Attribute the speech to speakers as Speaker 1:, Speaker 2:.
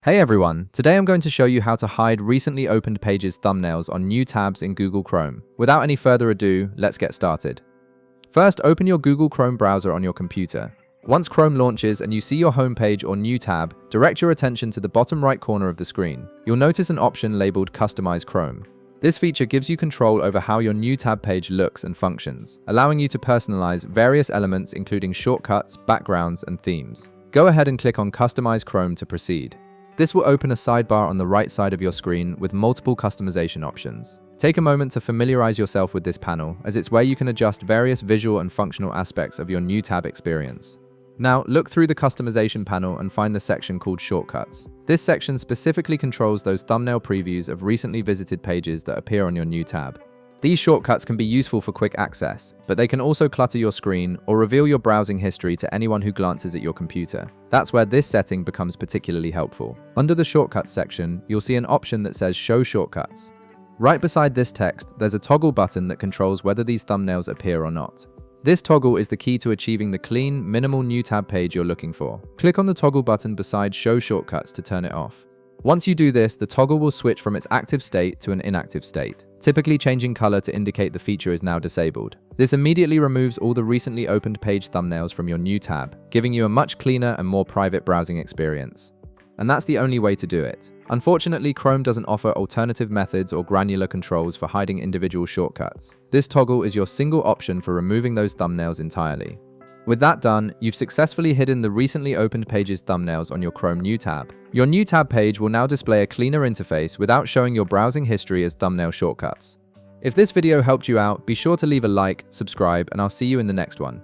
Speaker 1: Hey everyone, today I'm going to show you how to hide recently opened pages thumbnails on new tabs in Google Chrome. Without any further ado, let's get started. First, open your Google Chrome browser on your computer. Once Chrome launches and you see your homepage or new tab, direct your attention to the bottom right corner of the screen. You'll notice an option labeled Customize Chrome. This feature gives you control over how your new tab page looks and functions, allowing you to personalize various elements including shortcuts, backgrounds, and themes. Go ahead and click on Customize Chrome to proceed. This will open a sidebar on the right side of your screen with multiple customization options. Take a moment to familiarize yourself with this panel, as it's where you can adjust various visual and functional aspects of your new tab experience. Now, look through the customization panel and find the section called Shortcuts. This section specifically controls those thumbnail previews of recently visited pages that appear on your new tab. These shortcuts can be useful for quick access, but they can also clutter your screen or reveal your browsing history to anyone who glances at your computer. That's where this setting becomes particularly helpful. Under the Shortcuts section, you'll see an option that says Show Shortcuts. Right beside this text, there's a toggle button that controls whether these thumbnails appear or not. This toggle is the key to achieving the clean, minimal new tab page you're looking for. Click on the toggle button beside Show Shortcuts to turn it off. Once you do this, the toggle will switch from its active state to an inactive state, typically changing color to indicate the feature is now disabled. This immediately removes all the recently opened page thumbnails from your new tab, giving you a much cleaner and more private browsing experience. And that's the only way to do it. Unfortunately, Chrome doesn't offer alternative methods or granular controls for hiding individual shortcuts. This toggle is your single option for removing those thumbnails entirely. With that done, you've successfully hidden the recently opened pages thumbnails on your Chrome new tab. Your new tab page will now display a cleaner interface without showing your browsing history as thumbnail shortcuts. If this video helped you out, be sure to leave a like, subscribe, and I'll see you in the next one.